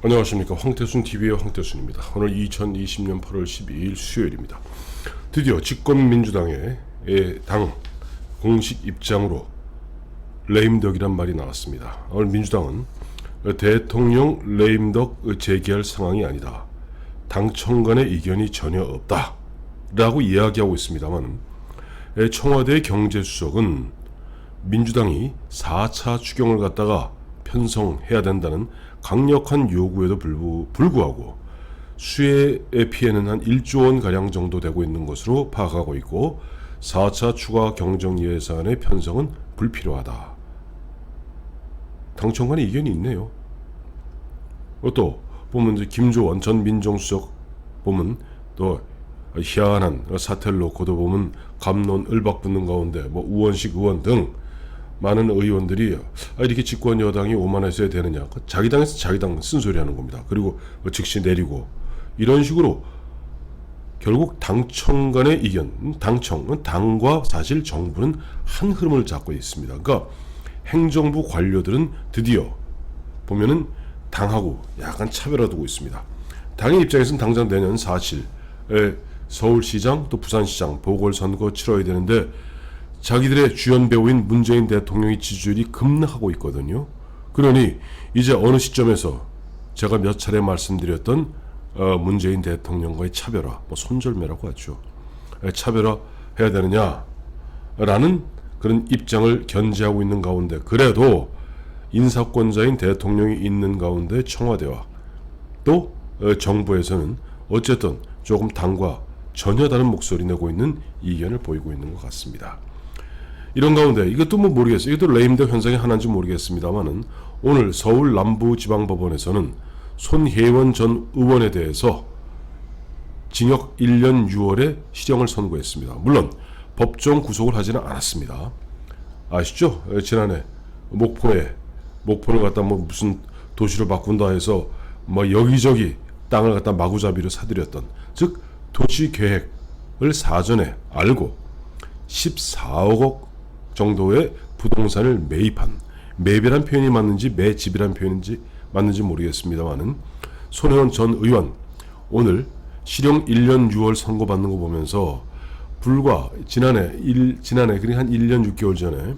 안녕하십니까. 황태순TV의 황태순입니다. 오늘 2020년 8월 12일 수요일입니다. 드디어 집권민주당의 당 공식 입장으로 레임덕이란 말이 나왔습니다. 오늘 민주당은 대통령 레임덕 제기할 상황이 아니다, 당청 간의 이견이 전혀 없다 라고 이야기하고 있습니다만, 청와대 경제수석은 민주당이 4차 추경을 갖다가 편성해야 된다는 강력한 요구에도 불구하고 수혜의 피해는 한 1조 원가량 정도 되고 있는 것으로 파악하고 있고, 4차 추가 경정 예산의 편성은 불필요하다. 당청 간의 이견이 있네요. 또 보면 김조원 전 민정수석 보면 또 희한한 사태를 놓고도 보면 감론 을박붙는 가운데 우원식 의원 등 많은 의원들이 이렇게 집권 여당이 오만했어야 되느냐, 자기 당에서 자기 당 쓴소리 하는 겁니다. 그리고 즉시 내리고, 이런 식으로 결국 당청 간의 이견, 당청은 당과 사실 정부는 한 흐름을 잡고 있습니다. 그러니까 행정부 관료들은 드디어 보면은 당하고 약간 차별화두고 있습니다. 당의 입장에서는 당장 내년 4.7에 서울시장 또 부산시장 보궐선거 치러야 되는데, 자기들의 주연 배우인 문재인 대통령의 지지율이 급락하고 있거든요. 그러니 이제 어느 시점에서 제가 몇 차례 말씀드렸던 문재인 대통령과의 차별화, 손절매라고 하죠, 차별화 해야 되느냐라는 그런 입장을 견지하고 있는 가운데, 그래도 인사권자인 대통령이 있는 가운데 청와대와 또 정부에서는 어쨌든 조금 당과 전혀 다른 목소리 내고 있는 이견을 보이고 있는 것 같습니다. 이런 가운데 이것도 모르겠어요. 이것도 레임덕 현상이 하나인지 모르겠습니다만은, 오늘 서울 남부지방법원에서는 손혜원 전 의원에 대해서 징역 1년 6월에 실형을 선고했습니다. 물론 법정 구속을 하지는 않았습니다. 아시죠? 지난해 목포를 갖다 무슨 도시로 바꾼다 해서 여기저기 땅을 갖다 마구잡이로 사들였던, 즉 도시 계획을 사전에 알고 14억 원 정도의 부동산을 매입이란 표현이 맞는지 매집이란 표현인지 맞는지 모르겠습니다만은, 손혜원 전 의원 오늘 실형 1년 6월 선고받는 거 보면서 불과 지난해 그러니까 한 1년 6개월 전에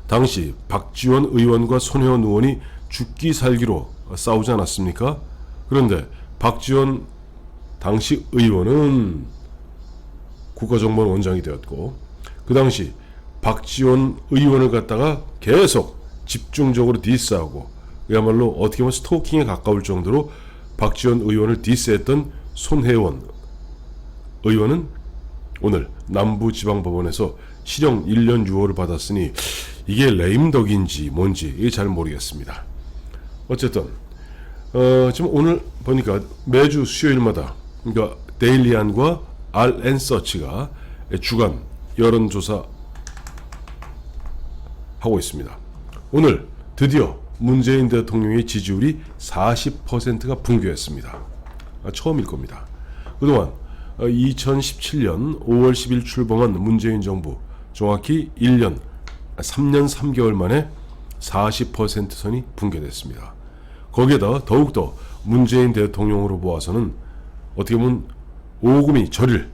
당시 박지원 의원과 손혜원 의원이 죽기 살기로 싸우지 않았습니까? 그런데 박지원 당시 의원은 국가정보원 원장이 되었고, 그 당시 박지원 의원을 갖다가 계속 집중적으로 디스하고, 그야말로 어떻게 보면 스토킹에 가까울 정도로 박지원 의원을 디스했던 손혜원 의원은 오늘 남부지방법원에서 실형 1년 6월을 받았으니 이게 레임덕인지 뭔지 이게 잘 모르겠습니다. 어쨌든 지금 오늘 보니까 매주 수요일마다, 그러니까 데일리안과 RN서치가 주간 여론조사 하고 있습니다. 오늘 드디어 문재인 대통령의 지지율이 40%가 붕괴했습니다. 처음일 겁니다. 그동안 2017년 5월 10일 출범한 문재인 정부 정확히 3년 3개월 만에 40% 선이 붕괴됐습니다. 거기에다 더욱더 문재인 대통령으로 보아서는 어떻게 보면 오금이 저릴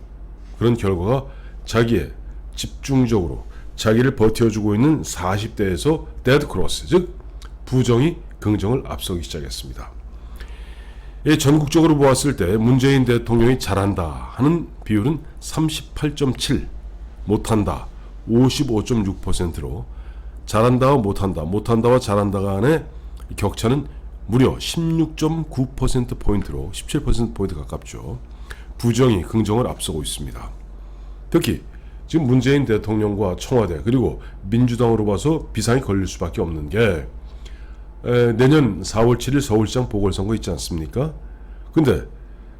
그런 결과가, 자기의 집중적으로 자기를 버텨주고 있는 40대에서 데드크로스, 즉 부정이 긍정을 앞서기 시작했습니다. 전국적으로 보았을 때 문재인 대통령이 잘한다 하는 비율은 38.7, 못한다 55.6%로 잘한다와 못한다와 잘한다 간의 격차는 무려 16.9%포인트로 17%포인트 가깝죠. 부정이 긍정을 앞서고 있습니다. 특히 지금 문재인 대통령과 청와대 그리고 민주당으로 봐서 비상이 걸릴 수밖에 없는 게, 내년 4월 7일 서울시장 보궐선거 있지 않습니까? 근데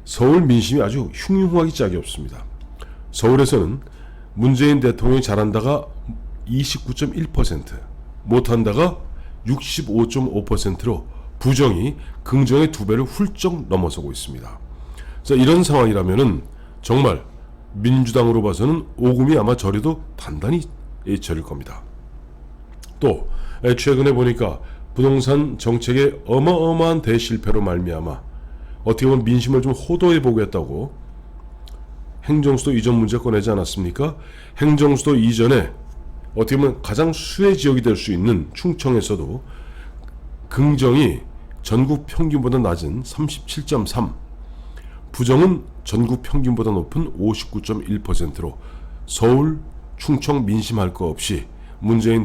서울 민심이 아주 흉흉하기 짝이 없습니다. 서울에서는 문재인 대통령이 잘한다가 29.1%, 못한다가 65.5%로 부정이 긍정의 2배를 훌쩍 넘어서고 있습니다. 자, 이런 상황이라면은 정말 민주당으로 봐서는 오금이 아마 저리도 단단히 저릴 겁니다. 또 최근에 보니까 부동산 정책의 어마어마한 대실패로 말미암아 어떻게 보면 민심을 좀 호도해 보겠다고 행정수도 이전 문제 꺼내지 않았습니까? 행정수도 이전에 어떻게 보면 가장 수혜 지역이 될 수 있는 충청에서도 긍정이 전국 평균보다 낮은 37.3, 부정은 전국 평균보다 높은 59.1%로 서울, 충청 민심할 거 없이 문재인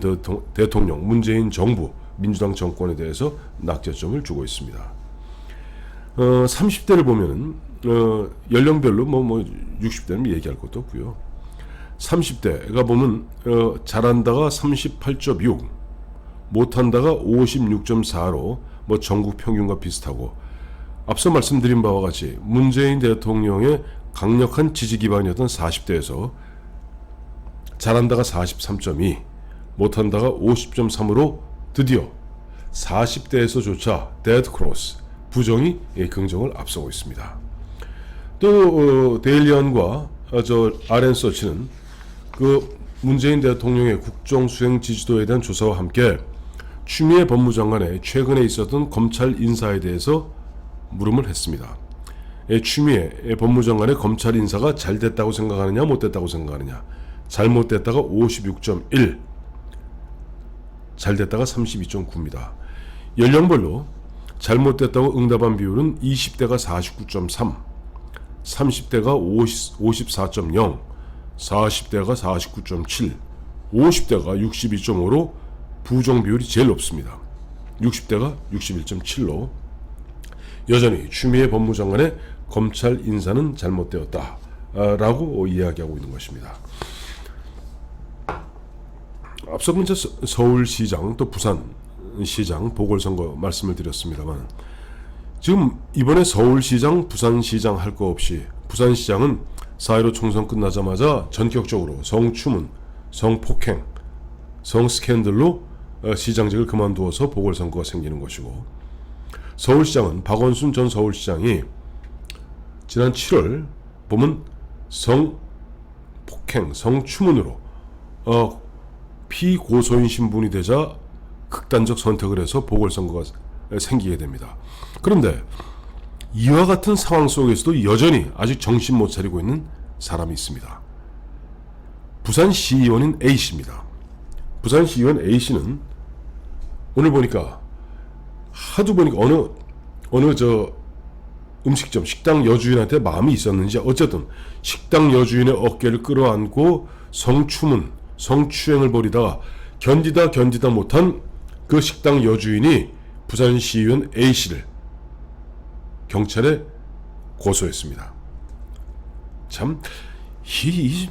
대통령, 문재인 정부, 민주당 정권에 대해서 낙제점을 주고 있습니다. 30대를 보면은 연령별로 60대는 얘기할 것도 없고요. 30대가 보면 잘한다가 38.6, 못한다가 56.4로 전국 평균과 비슷하고, 앞서 말씀드린 바와 같이 문재인 대통령의 강력한 지지 기반이었던 40대에서 잘한다가 43.2, 못한다가 50.3으로 드디어 40대에서조차 데드 크로스, 부정이 긍정을 앞서고 있습니다. 또 데일리언과 RN서치는 그 문재인 대통령의 국정수행 지지도에 대한 조사와 함께 추미애 법무장관의 최근에 있었던 검찰 인사에 대해서 물음을 했습니다. 추미애 법무장관의 검찰 인사가 잘 됐다고 생각하느냐 못됐다고 생각하느냐. 잘못됐다가 56.1, 잘됐다가 32.9입니다. 연령별로 잘못됐다고 응답한 비율은 20대가 49.3, 30대가 54.0, 40대가 49.7, 50대가 62.5로 부정 비율이 제일 높습니다. 60대가 61.7로 여전히 추미애 법무장관의 검찰 인사는 잘못되었다 라고 이야기하고 있는 것입니다. 앞서 먼저 서울시장 또 부산시장 보궐선거 말씀을 드렸습니다만, 지금 이번에 서울시장, 부산시장 할 거 없이 부산시장은 4.15 총선 끝나자마자 전격적으로 성추문, 성폭행, 성스캔들로 시장직을 그만두어서 보궐선거가 생기는 것이고, 서울시장은 박원순 전 서울시장이 지난 7월 보면 성폭행, 성추문으로 피고소인 신분이 되자 극단적 선택을 해서 보궐선거가 생기게 됩니다. 그런데 이와 같은 상황 속에서도 여전히 아직 정신 못 차리고 있는 사람이 있습니다. 부산시의원인 A씨입니다. 부산시의원 A씨는 오늘 보니까 하도 보니까 어느 음식점, 식당 여주인한테 마음이 있었는지 어쨌든 식당 여주인의 어깨를 끌어안고 성추문, 성추행을 벌이다가 견디다 못한 그 식당 여주인이 부산시의원 A씨를 경찰에 고소했습니다. 이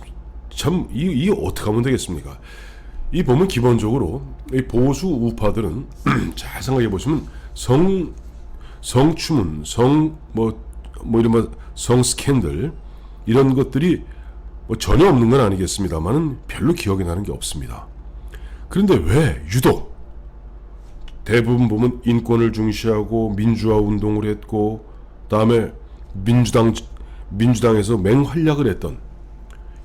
어떻게 하면 되겠습니까? 이 보면 기본적으로 이 보수 우파들은 잘 생각해 보시면 성추문, 이런 성스캔들 이런 것들이 전혀 없는 건 아니겠습니다만은 별로 기억이 나는 게 없습니다. 그런데 왜 유독 대부분 보면 인권을 중시하고 민주화 운동을 했고, 다음에 민주당에서 맹활약을 했던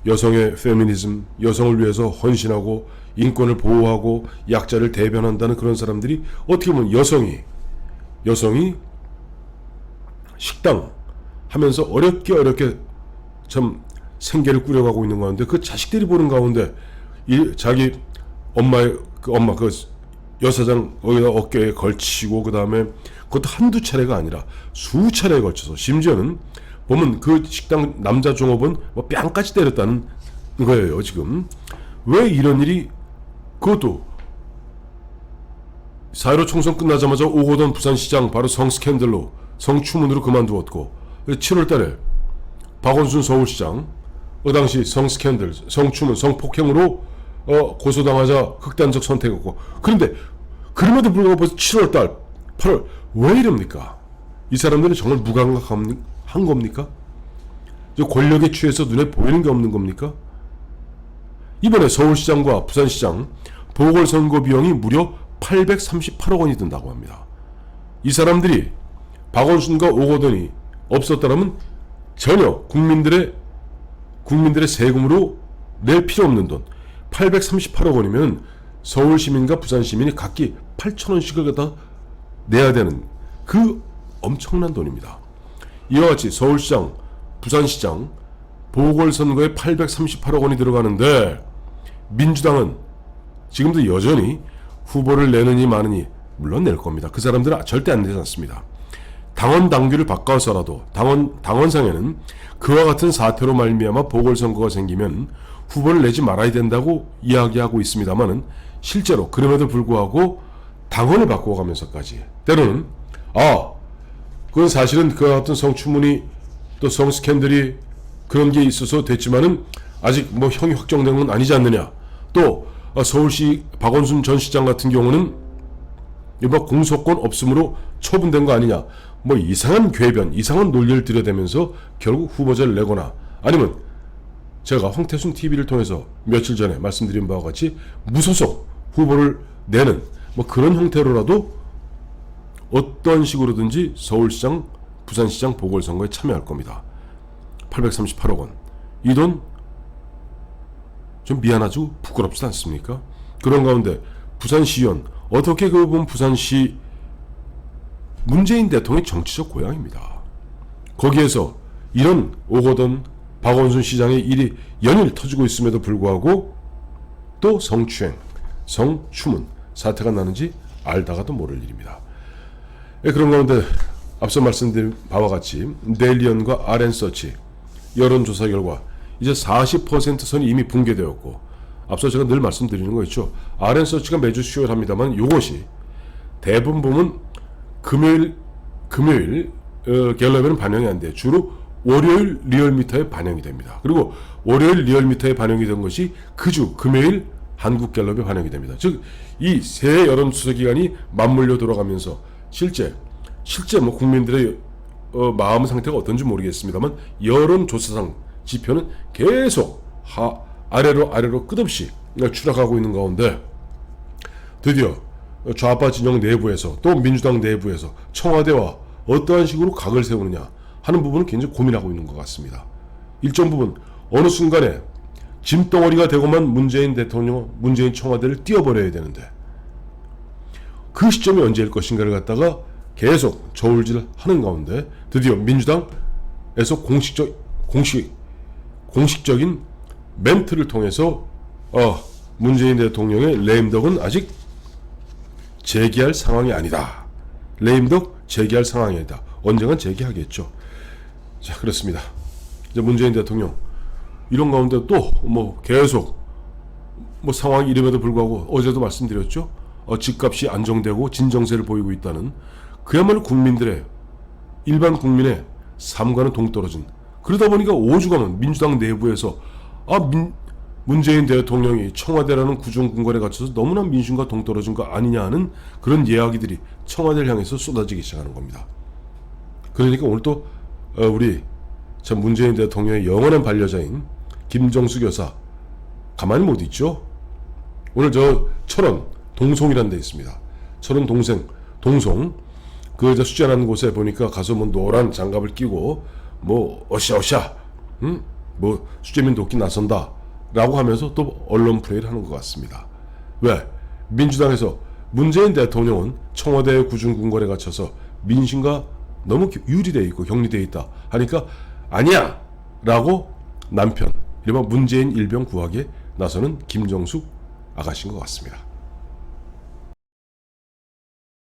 여성의 페미니즘, 여성을 위해서 헌신하고 인권을 보호하고 약자를 대변한다는 그런 사람들이 어떻게 보면 여성이 식당 하면서 어렵게 참 생계를 꾸려가고 있는 가운데 그 자식들이 보는 가운데 자기 그 여사장 어깨에 걸치고 그 다음에 그것도 한두 차례가 아니라 수차례에 걸쳐서 심지어는 보면 그 식당 남자 종업원 뺨까지 때렸다는 거예요. 지금 왜 이런 일이, 그것도 4.15 총선 끝나자마자 오고던 부산시장 바로 성스캔들로 성추문으로 그만두었고, 7월 달에 박원순 서울시장 당시 성스캔들, 성추문, 성폭행으로 고소당하자 극단적 선택했고, 그런데 그럼에도 불구하고 벌써 7월 달, 8월 왜 이럽니까? 이 사람들은 정말 무감각한 겁니까? 권력에 취해서 눈에 보이는 게 없는 겁니까? 이번에 서울시장과 부산시장 보궐선거 비용이 무려 838억 원이 든다고 합니다. 이 사람들이 박원순과 오거돈이 없었다면 전혀 국민들의 세금으로 낼 필요 없는 돈 838억 원이면 서울 시민과 부산 시민이 각기 8,000원씩을 갖다 내야 되는 그 엄청난 돈입니다. 이와 같이 서울시장, 부산시장 보궐선거에 838억 원이 들어가는데 민주당은 지금도 여전히 후보를 내느니 마느니 물론 낼 겁니다. 그 사람들은 절대 안 내지 않습니다. 당원 당규를 바꿔서라도 당원상에는 그와 같은 사태로 말미암아 보궐선거가 생기면 후보를 내지 말아야 된다고 이야기하고 있습니다만은 실제로 그럼에도 불구하고 당원을 바꿔가면서까지 때로는 그건 사실은 그와 같은 성추문이 또 성스캔들이 그런 게 있어서 됐지만은 아직 뭐 형이 확정된 건 아니지 않느냐. 또 서울시 박원순 전 시장 같은 경우는 이번 공소권 없음으로 처분된 거 아니냐. 뭐 이상한 궤변, 이상한 논리를 들여대면서 결국 후보자를 내거나 아니면 제가 황태순 TV를 통해서 며칠 전에 말씀드린 바와 같이 무소속 후보를 내는 뭐 그런 형태로라도 어떤 식으로든지 서울시장, 부산시장 보궐선거에 참여할 겁니다. 838억 원. 이 돈 좀 미안하죠? 부끄럽지 않습니까? 그런 가운데 부산시의원, 어떻게 그 보면 부산시 문재인 대통령의 정치적 고향입니다. 거기에서 이런 오거돈 박원순 시장의 일이 연일 터지고 있음에도 불구하고 또 성추행, 성추문 사태가 나는지 알다가도 모를 일입니다. 그런 가운데 앞서 말씀드린 바와 같이 데일리언과 RN서치 여론조사 결과 이제 40% 선이 이미 붕괴되었고 앞서 제가 늘 말씀드리는 거 있죠. RN서치가 매주 수요일 합니다만 이것이 대부분 보면 금요일 갤럽에는 반영이 안 돼요. 주로 월요일 리얼미터에 반영이 됩니다. 그리고 월요일 리얼미터에 반영이 된 것이 그 주 금요일 한국갤럽에 반영이 됩니다. 즉 이 세 여론조사 기간이 맞물려 돌아가면서 실제 뭐 국민들의 마음 상태가 어떤지 모르겠습니다만 여론조사상 지표는 계속 아래로 끝없이 추락하고 있는 가운데 드디어 좌파 진영 내부에서 또 민주당 내부에서 청와대와 어떠한 식으로 각을 세우느냐 하는 부분은 굉장히 고민하고 있는 것 같습니다. 일정 부분 어느 순간에 짐덩어리가 되고만 문재인 대통령, 문재인 청와대를 띄워버려야 되는데 그 시점이 언제일 것인가를 갖다가 계속 저울질하는 가운데 드디어 민주당에서 공식적인 멘트를 통해서 문재인 대통령의 레임덕은 아직 재개할 상황이 아니다. 레임덕 재개할 상황이 아니다. 언젠간 재개하겠죠. 자, 그렇습니다. 이제 문재인 대통령 이런 가운데 또 뭐 계속 뭐 상황이 이름에도 불구하고 어제도 말씀드렸죠. 집값이 안정되고 진정세를 보이고 있다는 그야말로 일반 국민의 삶과는 동떨어진 그러다 보니까 오죽하면 민주당 내부에서 문재인 대통령이 청와대라는 구중궁궐에 갇혀서 너무나 민심과 동떨어진 거 아니냐 하는 그런 이야기들이 청와대를 향해서 쏟아지기 시작하는 겁니다. 그러니까 오늘 또 우리 참 문재인 대통령의 영원한 반려자인 김정숙 여사 가만히 못 있죠. 오늘 저 철원 동송이라는 데 있습니다. 철원 동송 그 수전하는 곳에 보니까 가서 뭐 노란 장갑을 끼고 뭐 어샤 뭐 수재민 돕기 나선다 라고 하면서 또 언론 플레이를 하는 것 같습니다. 왜? 민주당에서 문재인 대통령은 청와대 구중궁궐에 갇혀서 민심과 너무 유리되어 있고 격리되어 있다 하니까 아니야 라고 남편 이른바 문재인 일병 구하기에 나서는 김정숙 아가씨인 것 같습니다.